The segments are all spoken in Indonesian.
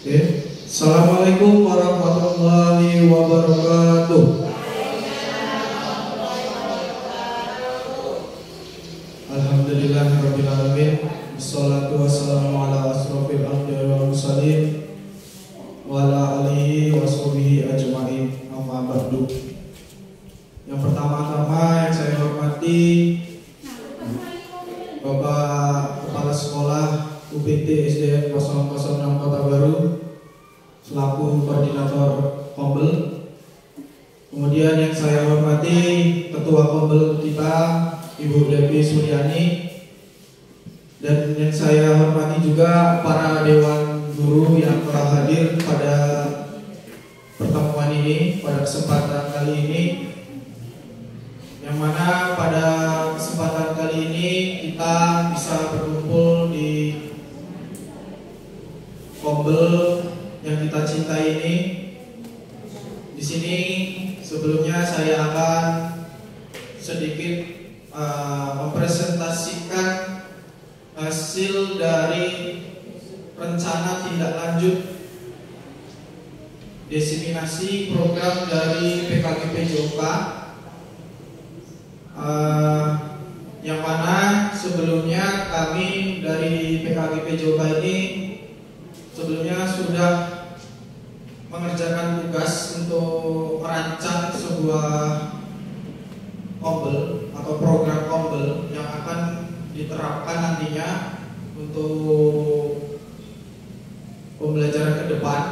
Oke. Assalamualaikum warahmatullahi wabarakatuh. Alhamdulillahirabbil alamin. Wassalatu wassalamu ala asrofil anbiya'i wal mursalin wa ala alihi washabihi ajmain. Amma ba'du. Yang pertama-tama yang saya hormati Bapak Kepala Sekolah UPT SDN 006 Kota Baru selaku koordinator Kombel. Kemudian yang saya hormati Ketua Kombel kita Ibu Devi Suryani, dan yang saya hormati juga para dewan guru yang telah hadir pada pertemuan ini pada kesempatan kali ini, yang mana pada kesempatan kali ini kita bisa berkumpul di Kombel yang kita cintai ini. Di sini sebelumnya saya akan sedikit mempresentasikan hasil dari rencana tindak lanjut diseminasi program dari PKGP JOK, yang mana sebelumnya kami dari PKGP JOK ini sebelumnya sudah mengerjakan tugas untuk merancang sebuah Kombel atau program Kombel yang akan diterapkan nantinya untuk pembelajaran ke depan.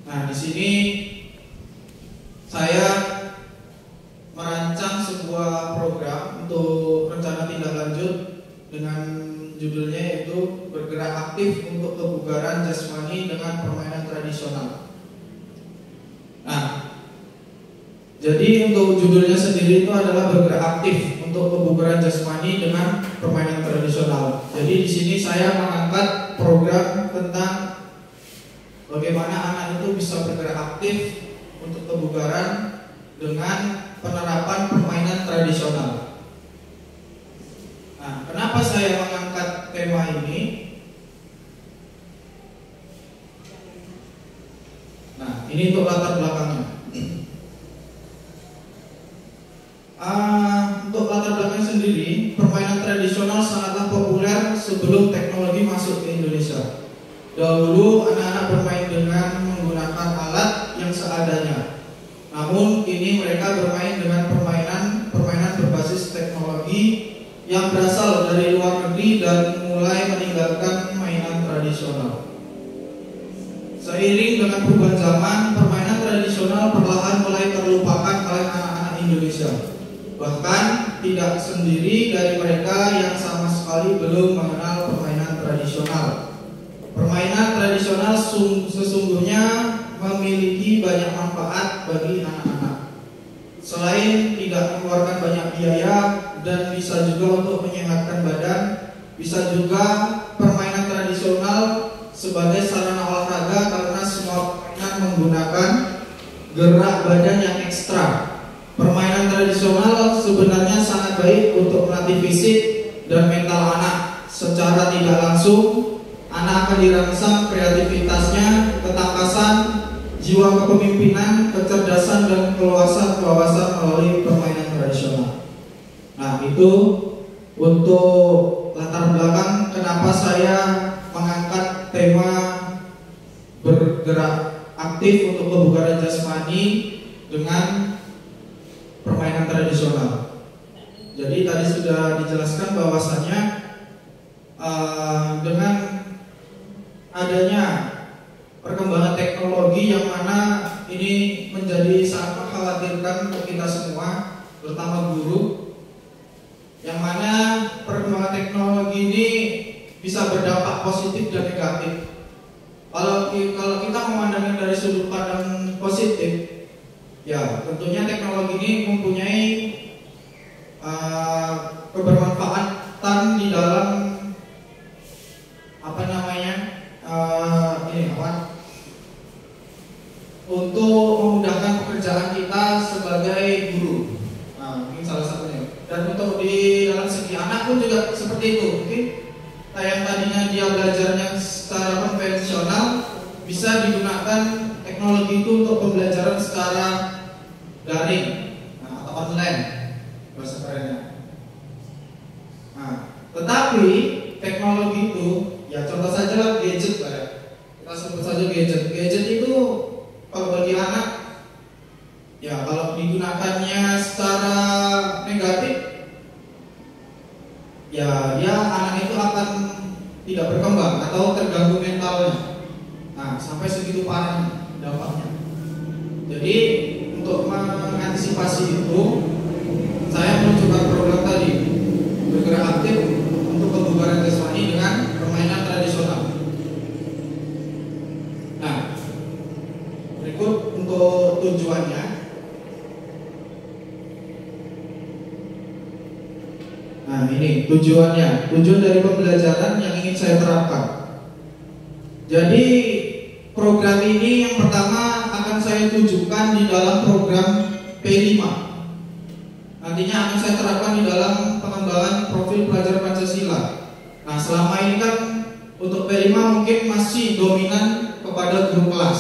Nah, di sini saya merancang sebuah program untuk rencana tindak lanjut dengan judulnya yaitu bergerak aktif untuk kebugaran jasmani dengan permainan tradisional. Nah, jadi untuk judulnya sendiri itu adalah bergerak aktif untuk kebugaran jasmani dengan permainan tradisional. Jadi di sini saya mengangkat program tentang bagaimana anak itu bisa bergerak aktif untuk kebugaran dengan penerapan permainan tradisional. Nah, kenapa saya mengangkat tema ini? Nah, ini untuk latar belakangnya. Untuk latar belakang sendiri, permainan tradisional sangatlah populer sebelum teknologi masuk ke Indonesia. Dahulu anak-anak bermain dengan menggunakan alat yang seadanya. Namun kini mereka bermain dengan permainan berbasis teknologi yang berasal dari luar negeri dan mulai meninggalkan mainan tradisional. Seiring dengan perubahan zaman, permainan tradisional perlahan mulai terlupakan oleh anak-anak Indonesia. Bahkan tidak sendiri dari mereka yang sama sekali belum mengenal permainan tradisional. Permainan tradisional sesungguhnya memiliki banyak manfaat bagi anak-anak. Selain tidak mengeluarkan banyak biaya dan bisa juga untuk menyehatkan badan, bisa juga permainan tradisional sebagai sarana olahraga karena semua permainan menggunakan gerak badan yang ekstra. Permainan tradisional sebenarnya sangat baik untuk melatih fisik dan mental anak. Secara tidak langsung, anak akan dirangsang kreativitasnya, ketangkasan, jiwa kepemimpinan, kecerdasan, dan keluasan melalui permainan tradisional. Nah, itu untuk latar belakang kenapa saya mengangkat tema bergerak aktif untuk kebugaran jasmani dengan permainan tradisional. Jadi tadi sudah dijelaskan bahwasannya dengan adanya perkembangan teknologi yang mana ini menjadi sangat mengkhawatirkan untuk kita semua, terutama guru, yang mana perkembangan teknologi ini bisa berdampak positif dan negatif. Kalau kita memandangnya dari sudut pandang positif, ya tentunya teknologi ini mempunyai kebermanfaatan di dalam untuk memudahkan pekerjaan kita sebagai guru. Nah, ini salah satunya. Dan untuk di dalam segi anak pun juga seperti itu. Mungkin yang tadinya dia belajarnya secara konvensional bisa digunakan teknologi itu untuk pembelajaran secara daring, atau online bahasa kerennya. Nah, tetapi teknologi itu, ya contoh saja lah gadget lah ya. Kita sebut saja gadget. Gadget itu kalau bagi anak, ya kalau digunakannya secara negatif, ya dia anak itu akan tidak berkembang atau terganggu mentalnya. Nah, sampai segitu parah dampaknya. Jadi untuk mengantisipasi itu, saya meluncurkan program tadi, bergerak aktif untuk kebugaran jasmani dengan permainan tradisional. Nah, berikut untuk tujuannya. Nah, ini tujuannya, tujuan dari pembelajaran yang ingin saya terapkan. Jadi program ini yang pertama akan saya tujukan di dalam program P5. Nantinya akan saya terapkan di dalam pengembangan profil pelajar Pancasila. Nah, selama ini kan untuk P5 mungkin masih dominan kepada guru kelas.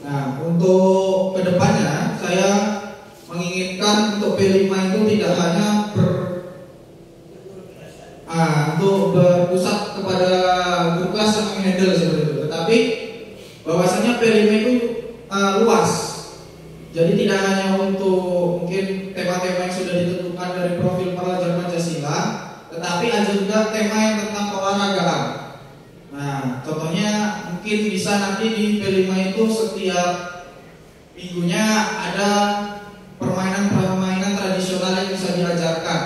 Nah, untuk kedepannya saya menginginkan untuk P5 itu tidak hanya untuk berpusat kepada guru kelas yang menghandle seperti itu, tetapi bahwasanya P5 itu luas. Jadi tidak hanya untuk mungkin tema-tema yang sudah ditentukan dari profil pelajar Pancasila, tetapi ada juga tema yang tentang keolahragaan. Nah, contohnya mungkin bisa nanti di P5 itu setiap minggunya ada permainan-permainan tradisional yang bisa diajarkan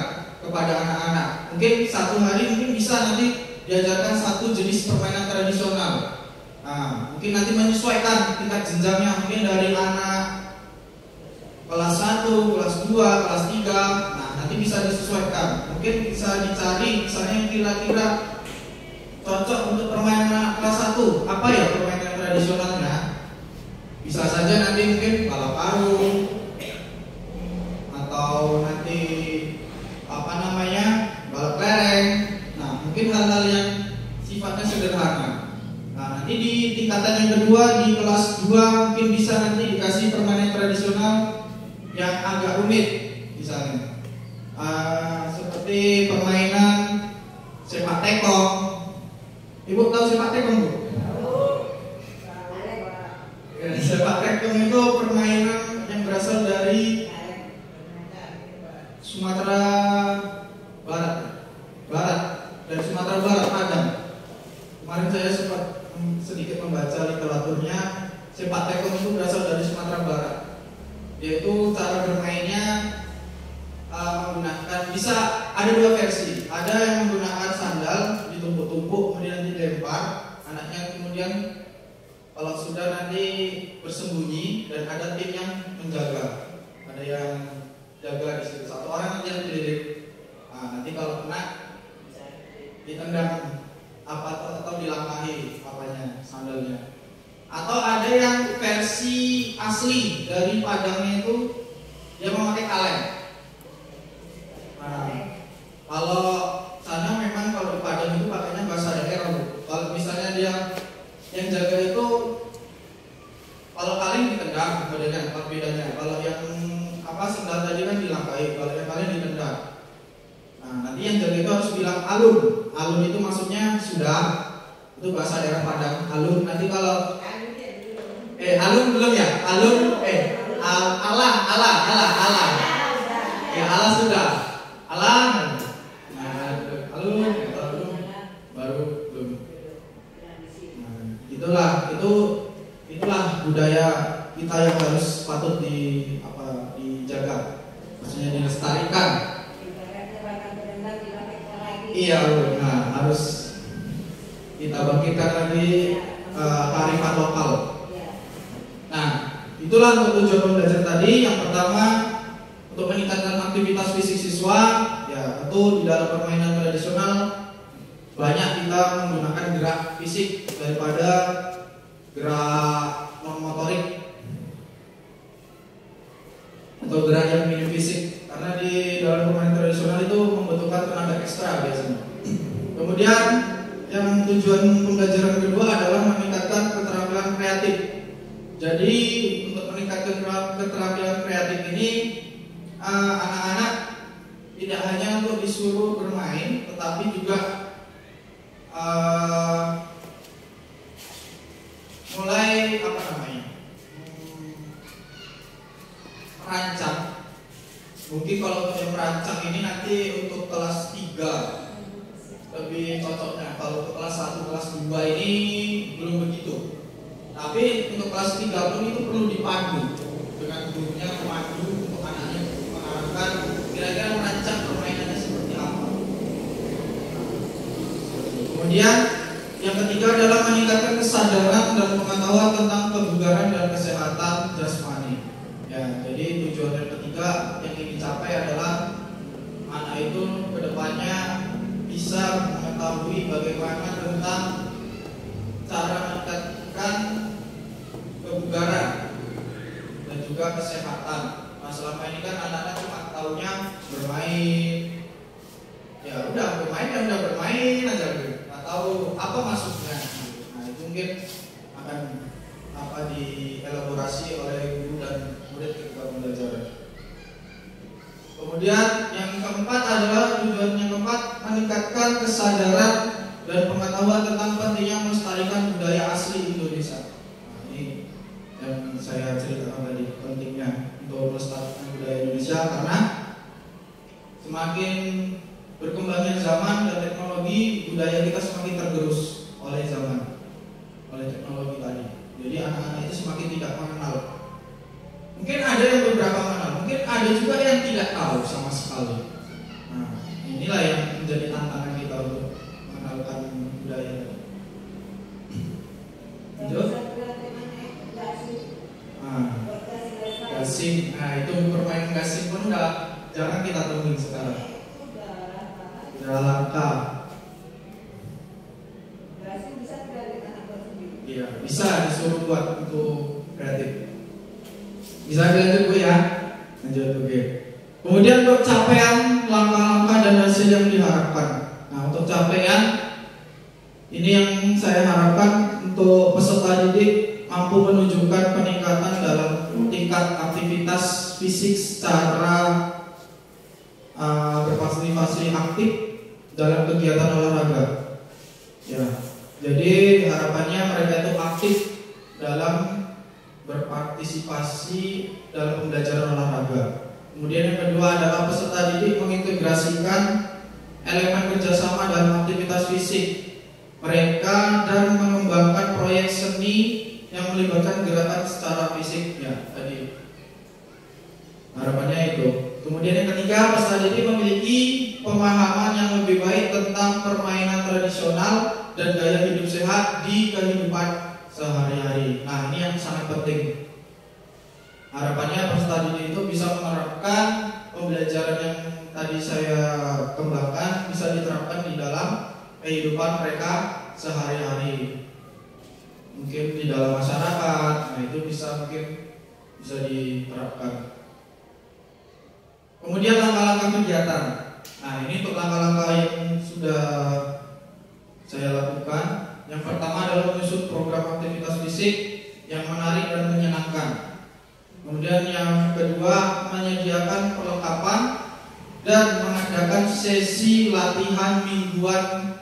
kepada anak-anak. Mungkin satu hari mungkin bisa nanti diajarkan satu jenis permainan tradisional. Nah, mungkin nanti menyesuaikan tingkat jenjangnya, mungkin dari anak kelas 1, kelas 2, kelas 3. Nah, nanti bisa disesuaikan. Mungkin bisa dicari misalnya yang kira-kira cocok untuk permainan anak kelas 1. Apa ya permainan tradisionalnya? Bisa saja nanti mungkin balap karung, atau nanti balap kelereng. Nah, mungkin hal-hal yang sifatnya sederhana. Nah, nanti di tingkatan yang kedua di kelas 2 mungkin bisa nanti dikasih permainan tradisional yang agak rumit, misalnya seperti permainan sepak tekong. Ibu tahu sepak tekong, Bu? Ya, sepak tekong itu permainan yang berasal dari Sumatera Barat, dari Sumatera Barat, Padang. Kemarin saya sempat sedikit membaca literaturnya. Sepak tekong itu berasal dari Sumatera Barat, yaitu cara bermainnya menggunakan, bisa ada dua versi. Ada yang menggunakan sandal ditumpuk-tumpuk kemudian dilempar anaknya, kemudian kalau sudah nanti bersembunyi dan ada tim yang menjaga, ada yang jaga di situ, satu orang nanti yang dilirik. Nah, nanti kalau kena ditendang atau dilangkahi sandalnya. Atau ada yang versi asli dari Padangnya itu dia memakai kaleng. Nah, kalau sana memang kalau di Padang itu pakainya bahasa daerah. Kalau misalnya dia yang jaga itu, kalau kaleng ditendang, bedanya. Kalau yang sendal tadi kan dilangkahi, kalau yang kaleng ditendang. Nah, nanti yang jaga itu harus bilang alun. Alun itu maksudnya sudah, itu bahasa daerah Padang. Alun. Nanti kalau alun belum ya? Alun Allah. Ya, Allah sudah. Allah. Nah, alun baru belum. Nah, itulah budaya kita yang harus patut dijaga. Maksudnya dilestarikan. Iya, nah harus kita bangkitkan lagi kearifan lokal. Nah, itulah untuk tujuan pembelajaran tadi. Yang pertama, untuk meningkatkan aktivitas fisik siswa, ya tentu di dalam permainan tradisional banyak kita menggunakan gerak fisik daripada gerak non motorik atau gerak yang minim fisik, karena di dalam permainan tradisional itu membutuhkan tenaga ekstra biasanya. Kemudian yang tujuan pembelajaran kedua adalah meningkatkan keterampilan Jadi untuk meningkatkan keterampilan kreatif ini, anak-anak tidak hanya untuk disuruh bermain, tetapi juga mulai merancang. Mungkin kalau untuk yang merancang ini nanti untuk kelas 3 lebih cocoknya. Kalau untuk kelas 1, kelas 2 ini belum begitu. Tapi untuk kelas 3 pun itu perlu dipadu dengan gurunya, memandu untuk anaknya, mengarahkan kira-kira merancang permainannya seperti apa. Kemudian yang ketiga adalah meningkatkan kesadaran dan pengetahuan tentang kebugaran dan kesehatan jasmani. Ya, jadi tujuan yang ketiga yang ingin dicapai adalah anak itu kedepannya bisa mengetahui bagaimana tentang cara meningkatkan kebugaran dan juga kesehatan. Nah, selama ini kan anak-anak cuma taunya bermain. Ya udah bermain dan udah bermain aja gitu. Nggak tahu apa maksudnya. Nah, itu mungkin akan dielaborasi oleh guru dan murid ketika belajar. Kemudian yang keempat adalah tujuan yang keempat meningkatkan kesadaran dan pengetahuan tentang pentingnya melestarikan budaya asli Indonesia. Nah, ini yang saya ceritakan tadi, pentingnya untuk melestarikan budaya Indonesia karena semakin berkembangnya zaman dan teknologi, budaya kita semakin tergerus oleh zaman, oleh teknologi tadi. Jadi anak-anak itu semakin tidak mengenal. Mungkin ada yang beberapa mengenal, mungkin ada juga yang tidak tahu sama sekali. Nah, inilah yang menjadi tantangan kita untuk mengenalkan budaya. Lanjut. Gasing. Nah, itu permainan gasing pun udah jarang kita temuin sekarang. Udah langka. Iya, bisa disuruh buat untuk kreatif. Bisa dilanjut Bu ya. Lanjut oke. Kemudian untuk capaian langkah-langkah dan hasil yang diharapkan. Nah, untuk capaian ini yang saya harapkan untuk peserta didik mampu menunjukkan peningkatan dalam tingkat aktivitas fisik secara berpartisipasi aktif dalam kegiatan olahraga. Ya, jadi harapannya mereka itu aktif dalam berpartisipasi dalam pembelajaran olahraga. Kemudian yang kedua adalah peserta didik mengintegrasikan elemen kerjasama dalam aktivitas fisik mereka dan mengembangkan proyek seni yang melibatkan gerakan secara fisik. Ya, tadi harapannya itu. Kemudian yang ketiga, peserta didik memiliki pemahaman yang lebih baik tentang permainan tradisional dan gaya hidup sehat di kehidupan sehari-hari. Nah, ini yang sangat penting. Harapannya peserta didik itu bisa menerapkan pembelajaran yang tadi saya kembangkan, bisa diterapkan di dalam kehidupan mereka sehari-hari. Mungkin di dalam masyarakat, nah itu mungkin bisa diterapkan. Kemudian langkah-langkah kegiatan. Nah, ini untuk langkah-langkah yang sudah saya lakukan. Yang pertama adalah menyusun program aktivitas fisik yang menarik dan menyenangkan. Kemudian yang kedua, menyediakan perlengkapan dan mengadakan sesi latihan mingguan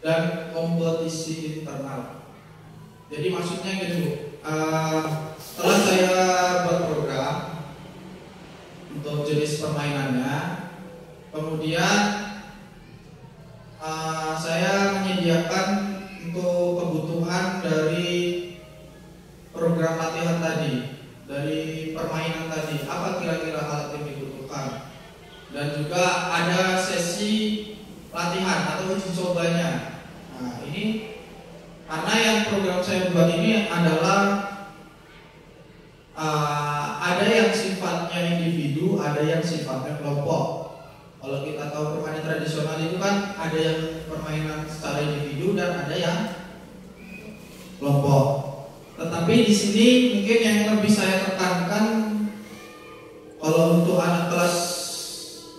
dan kompetisi internal. Jadi maksudnya gitu, setelah saya buat program untuk jenis permainannya, kemudian saya menyediakan untuk kebutuhan dari program latihan tadi, dari permainan tadi, apa kira-kira alat yang dibutuhkan, dan juga ada sesi latihan atau uji cobanya. Nah, ini karena yang program saya buat ini adalah ada yang sifatnya individu, ada yang sifatnya kelompok. Kalau kita tahu permainan tradisional itu kan ada yang permainan secara individu dan ada yang kelompok. Tetapi di sini mungkin yang lebih saya tekankan, kalau untuk anak kelas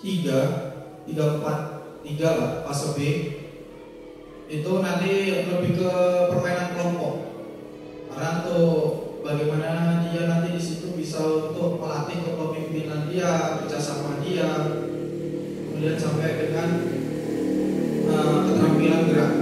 3, 3 lah, fase B, itu nanti lebih ke permainan kelompok. Karena untuk bagaimana kemudian sampai dengan keterampilan gerak.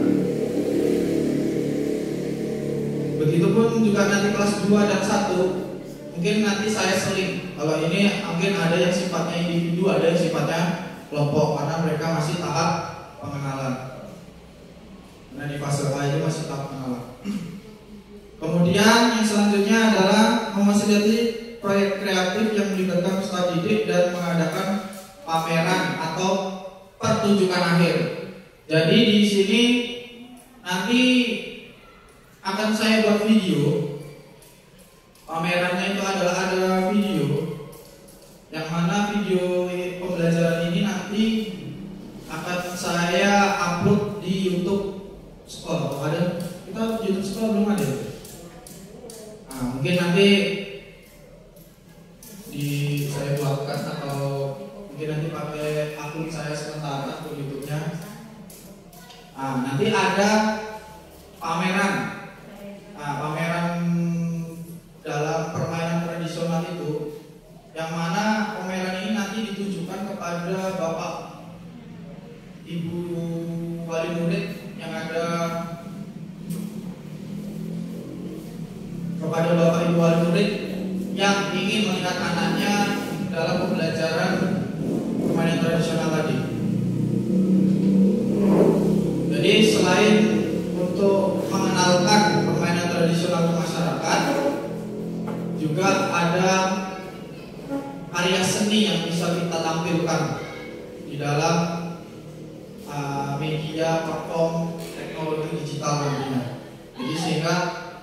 Begitupun juga nanti kelas 2 dan 1 mungkin nanti saya seling. Kalau ini mungkin ada yang sifatnya individu, ada yang sifatnya kelompok, karena mereka masih tahap pengenalan. Nah, di fase A itu masih tahap pengenalan. Kemudian yang selanjutnya adalah memfasilitasi proyek kreatif yang melibatkan peserta didik dan mengadakan pameran atau pertunjukan akhir. Jadi di sini nanti akan saya buat video. Pamerannya itu adalah ada video, yang mana video pembelajaran ini nanti akan saya upload di YouTube Sekolah. Ada kita YouTube Sekolah belum ada. Nah, mungkin nanti saya buatkan atau mungkin nanti pakai akun saya sementara akun YouTube-nya. Nah, nanti ada pameran. Nah, pameran dalam permainan tradisional itu, yang mana pameran ini nanti ditujukan kepada Bapak Ibu wali murid yang ada, kepada Bapak Ibu wali murid yang ingin melihat anaknya dalam pembelajaran permainan tradisional tadi. Jadi selain untuk mengenalkan permainan tradisional ke masyarakat, juga ada karya seni yang bisa kita tampilkan di dalam media platform teknologi digital nantinya. Jadi sehingga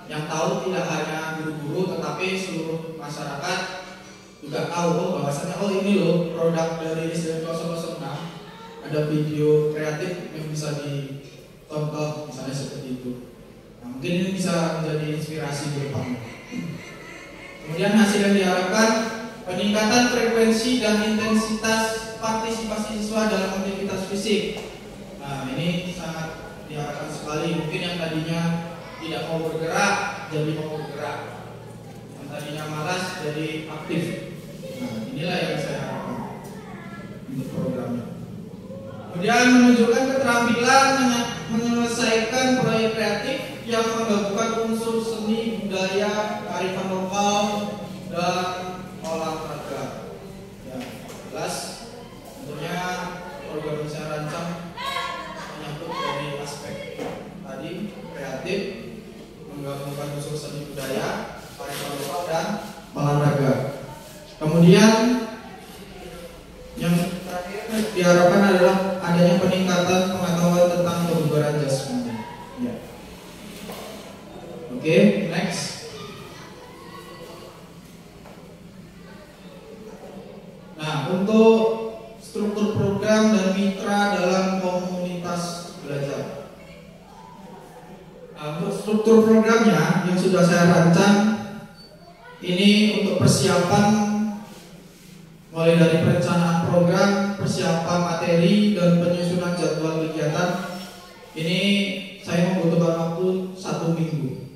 yang tahu tidak hanya guru-guru, tetapi seluruh masyarakat juga tahu bahwasanya ini loh produk dari SDN 006, ada video kreatif yang bisa ditonton, misalnya seperti itu. Nah, mungkin ini bisa menjadi inspirasi ke depannya. Kemudian hasil yang diharapkan, peningkatan frekuensi dan intensitas partisipasi siswa dalam aktivitas fisik. Nah, ini sangat diharapkan sekali. Mungkin yang tadinya tidak mau bergerak jadi mau bergerak, yang tadinya malas jadi aktif. Nah, inilah yang saya harapkan untuk programnya. Kemudian menunjukkan keterampilan menyelesaikan proyek kreatif yang menggabungkan unsur seni, budaya, kearifan lokal, dan olahraga. Ya, jelas tentunya program yang saya rancang menyangkut dari aspek tadi kreatif, menggabungkan unsur seni, budaya, kearifan lokal, dan olahraga. Kemudian yang terakhir diharapkan adalah adanya peningkatan pengetahuan tentang kebugaran jasmani. Ya. Oke, next. Nah, untuk struktur program dan mitra dalam komunitas belajar. Nah, untuk struktur programnya yang sudah saya rancang, ini untuk persiapan mulai dari perencanaan program, persiapan materi, dan penyusunan jadwal kegiatan. Ini saya membutuhkan waktu 1 minggu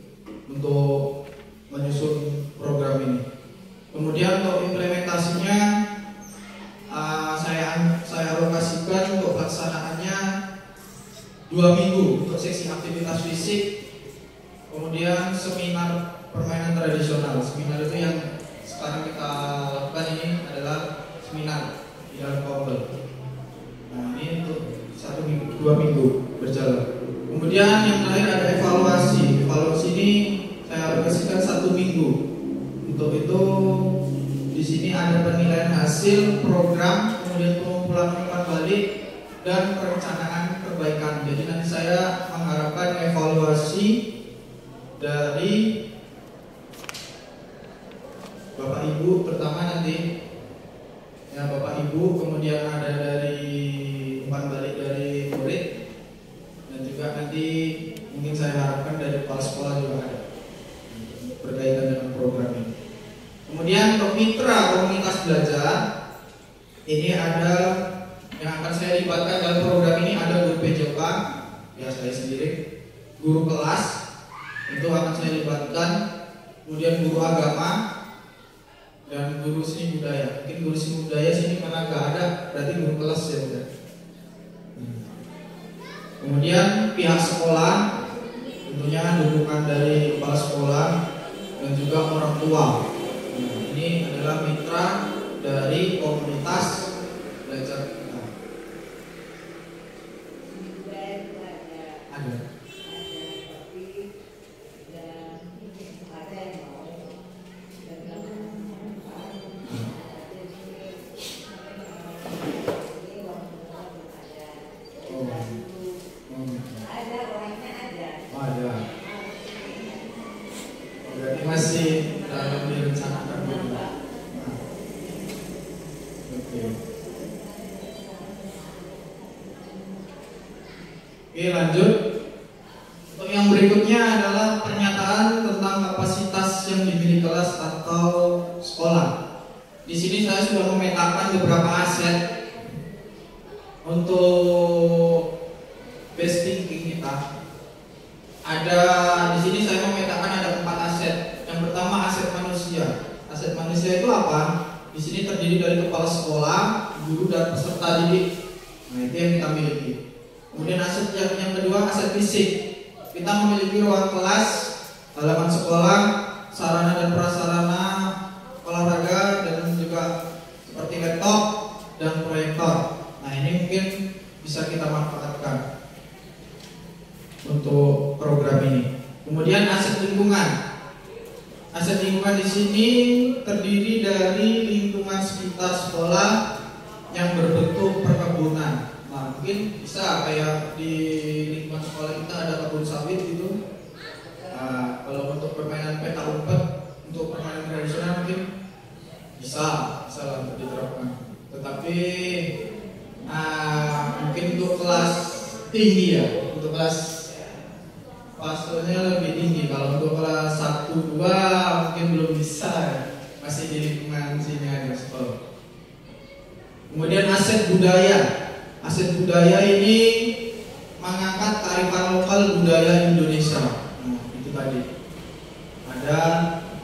untuk menyusun program ini. Kemudian untuk implementasinya saya alokasikan untuk pelaksanaannya 2 minggu untuk seksi aktivitas fisik, kemudian seminar permainan tradisional. Seminar itu yang sekarang kita lakukan ini adalah seminar di dalam Kombel. Nah, ini untuk 1 minggu, 2 minggu berjalan. Kemudian yang terakhir ada evaluasi. Evaluasi ini saya alokasikan 1 minggu. Untuk itu di sini ada penilaian hasil program, kemudian pengumpulan umpan balik, dan perencanaan perbaikan. Jadi nanti saya mengharapkan evaluasi dari Bapak Ibu pertama nanti, ya Bapak Ibu, kemudian ada dari umpan balik dari murid, dan juga nanti mungkin saya harapkan dari kepala sekolah juga ada berkaitan dengan program ini. Kemudian untuk mitra komunitas belajar, ini ada yang akan saya libatkan dalam program ini, ada guru PJK, ya saya sendiri, guru kelas itu akan saya libatkan, kemudian guru agama, dan guru seni budaya. Mungkin guru seni budaya sini karena nggak ada, berarti guru kelas ya udah. Kemudian pihak sekolah, tentunya dukungan dari kepala sekolah dan juga orang tua. Nah, ini adalah mitra dari komunitas belajar kita. Ada. Berarti masih dalam direncanakan dulu. Nah, oke. Oke, lanjut. Untuk yang berikutnya adalah pernyataan tentang kapasitas yang dimiliki kelas atau sekolah. Di sini saya sudah memetakan beberapa aset untuk best thinking kita. Ada di sini saya memetakan ada 4 aset. Yang pertama aset manusia. Aset manusia itu apa? Di sini terdiri dari kepala sekolah, guru dan peserta didik. Nah, itu yang kita miliki. Kemudian aset yang kedua aset fisik. Kita memiliki ruang kelas, halaman sekolah, sarana dan prasarana olahraga dan juga seperti laptop dan proyektor. Nah, ini mungkin bisa kita manfaatkan untuk program ini. Kemudian aset lingkungan. Aset lingkungan di sini terdiri dari lingkungan sekitar sekolah yang berbentuk perkebunan. Nah, mungkin bisa kayak di lingkungan sekolah kita ada kebun sawit gitu. Nah, kalau untuk permainan peta umpet, untuk permainan tradisional mungkin bisa lah untuk diterapkan. Tetapi mungkin untuk kelas tinggi ya, untuk kelas pasalnya lebih tinggi. Kalau untuk kelas 1, 2 mungkin belum bisa ya. Masih di lingkungan sini aja sekolah. Kemudian aset budaya. Aset budaya ini mengangkat kearifan lokal budaya Indonesia. Nah, itu tadi. Ada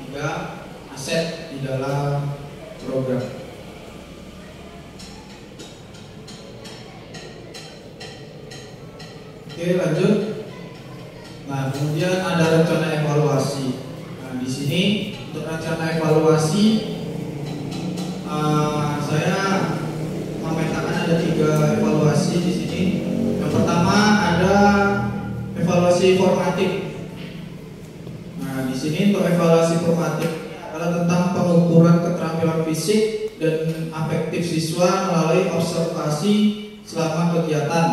3 aset di dalam program. Oke, lanjut. Nah, kemudian ada rencana evaluasi. Nah, di sini untuk rencana evaluasi saya memetakan ada 3 evaluasi di sini. Yang pertama ada evaluasi formatif. Nah, di sini untuk evaluasi formatif adalah tentang pengukuran keterampilan fisik dan afektif siswa melalui observasi selama kegiatan.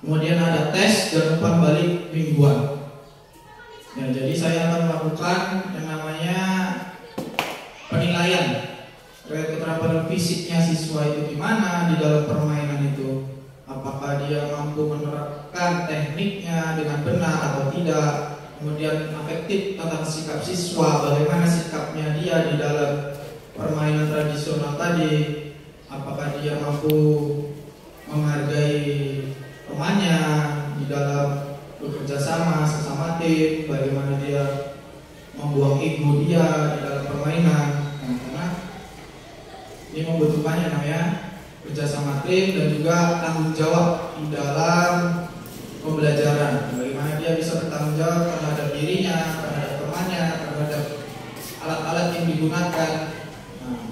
Kemudian ada tes dan umpan balik mingguan. Ya, jadi saya akan melakukan yang namanya penilaian terkait keterampilan fisiknya siswa itu gimana di dalam permainan itu. Apakah dia mampu menerapkan tekniknya dengan benar atau tidak. Kemudian afektif tentang sikap siswa, bagaimana sikapnya dia di dalam permainan tradisional tadi. Apakah dia mampu menghargai temannya di dalam bekerja sama sesama tim, bagaimana dia membuang ego dia di dalam permainan. Nah, karena ini membutuhkan yang namanya kerjasama tim dan juga tanggung jawab di dalam pembelajaran. Bagaimana dia bisa bertanggung jawab terhadap dirinya, terhadap temannya, terhadap alat-alat yang digunakan. Nah,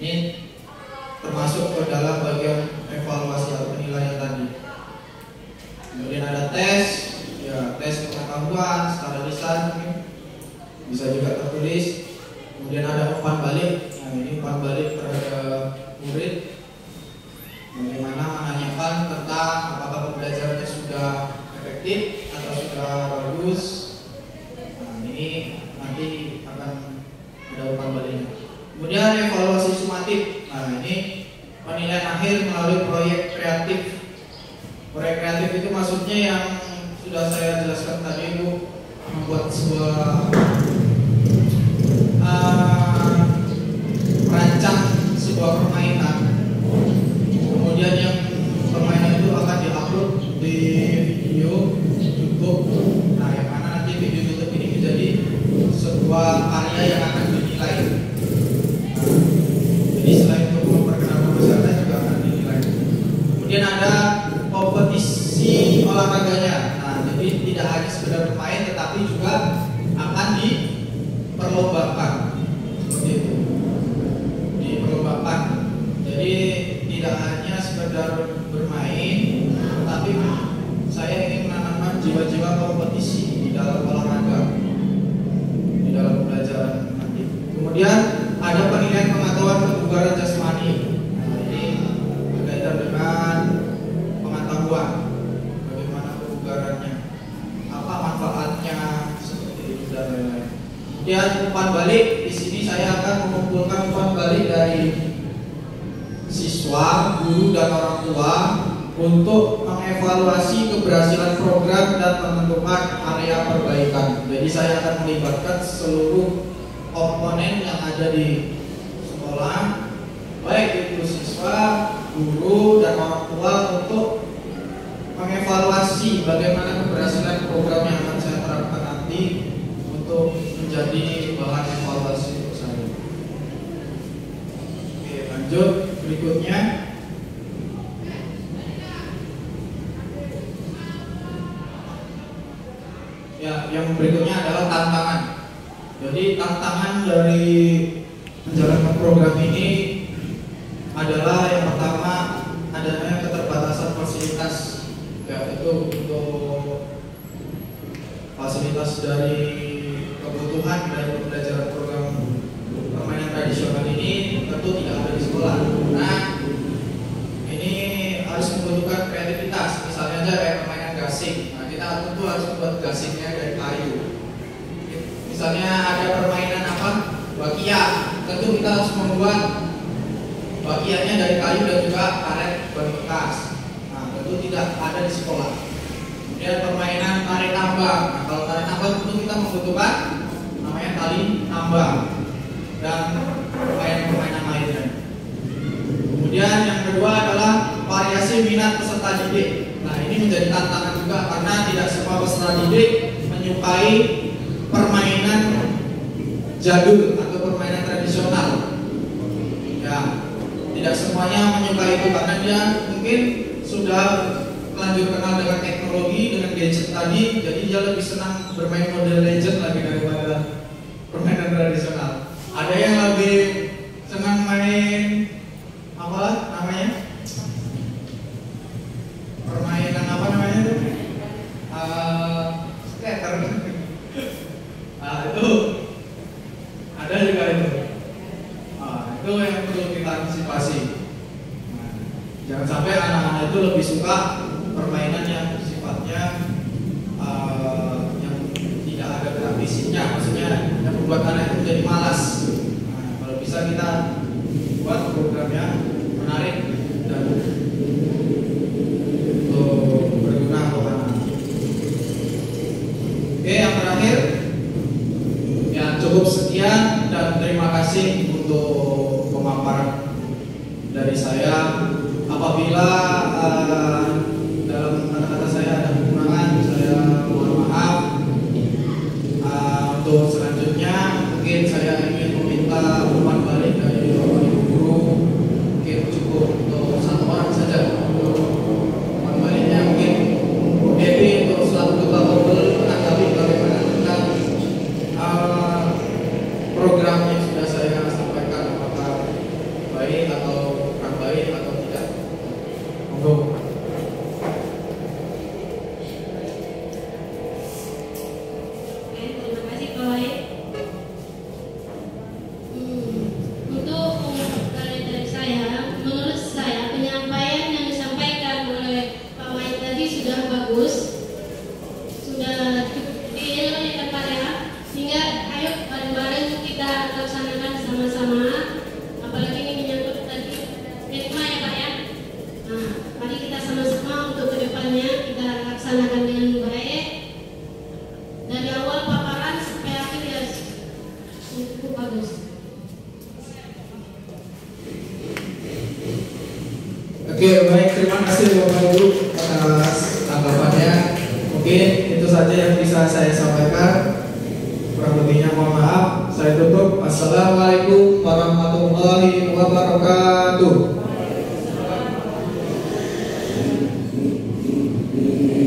ini termasuk ke dalam bagian evaluasi atau penilaian tadi. Kemudian ada tes, ya tes pengetahuan secara lisan mungkin bisa juga tertulis. Kemudian ada umpan balik. Nah, ini umpan balik terhadap murid. Bagaimana menanyakan tentang apakah pembelajarannya sudah efektif atau sudah bagus. Nah, ini nanti akan ada umpan baliknya. Kemudian evaluasi sumatif. Nah, ini penilaian akhir melalui proyek kreatif. Proyek kreatif itu maksudnya yang sudah saya jelaskan tadi, itu membuat sebuah merancang sebuah permainan. Kemudian yang permainan itu akan diupload di video YouTube. Nah, yang mana nanti video YouTube ini menjadi sebuah karya yang akan dinilai. Jadi selain untuk memperkenalkan peserta juga akan dinilai. Kemudian ada kompetisi olahraga bermain, tetapi juga akan diperlombakan. Seperti itu. Diperlombakan. Jadi tidak hanya sekedar bermain, tetapi saya ingin menanamkan jiwa-jiwa kompetisi di dalam olahraga, di dalam pembelajaran nanti. Kemudian ada penilaian pengetahuan kebugaran jasmani. Nah, ini berkaitan dengan pengetahuan, bagaimana kebugarannya, apa manfaatnya, seperti itu dan lain-lain. Kemudian umpan balik, di sini saya akan mengumpulkan umpan balik dari siswa, guru, dan orang tua untuk mengevaluasi keberhasilan program dan menentukan area perbaikan. Jadi saya akan melibatkan seluruh komponen yang ada di sekolah, baik itu siswa, guru, dan orang tua untuk mengevaluasi bagaimana keberhasilan program yang akan saya terapkan nanti untuk menjadi bahan evaluasi untuk saya. Oke, lanjut berikutnya. Ya, yang berikutnya adalah tantangan. Jadi tantangan dari menjalankan program ini adalah yang pertama adanya keterbatasan fasilitas, yaitu untuk fasilitas dari kebutuhan dari pembelajaran program permainan tradisional ini tentu tidak ada di sekolah. Nah, ini harus membutuhkan kreativitas. Misalnya aja kayak permainan gasing. Nah, kita tentu harus membuat gasingnya dari kayu. Misalnya ada permainan apa? Bakia. Tentu kita harus membuat bakianya dari kayu dan juga karet bekas. Nah, tentu tidak ada di sekolah. Kemudian permainan tarik tambang. Nah, kalau tarik tambang tentu kita membutuhkan namanya tali tambang dan permainan lainnya. Kemudian yang kedua adalah variasi minat peserta didik. Nah, ini menjadi tantangan juga karena tidak semua peserta didik menyukai permainan jadul atau permainan tradisional. Ya, tidak semuanya menyukai itu karena dia mungkin sudah lanjut kenal dengan teknologi, dengan gadget tadi, jadi dia lebih senang bermain Mobile Legends lagi daripada permainan tradisional. Ada yang lebih senang main apa namanya? Permainan apa namanya itu? Skater. Nah, itu ada juga itu. Itu yang perlu kita antisipasi. Nah, jangan sampai anak-anak itu lebih suka permainan yang sifatnya yang tidak ada gerak fisiknya, maksudnya yang membuat anak itu menjadi malas. Nah, kalau bisa kita buat programnya menarik dan berguna untuk anak. Oke, yang terakhir, ya cukup sekian dan terima kasih untuk pemaparan dari saya. Apabila dalam kata-kata saya ada kekurangan, saya mohon maaf. Untuk selanjutnya mungkin saya ingin meminta umpan balik dari Bapak Ibu guru, mungkin cukup untuk satu orang saja. Umpan baliknya mungkin Dewi untuk selaku ketua Bobel menanggapi bagaimana tentang program yang sudah saya sampaikan, apakah baik atau kurang baik atau tidak. Monggo. Oke, baik, terima kasih Bapak Ibu atas tanggapannya. Mungkin itu saja yang bisa saya sampaikan. Kurang lebihnya mohon maaf. Saya tutup. Assalamualaikum warahmatullahi wabarakatuh.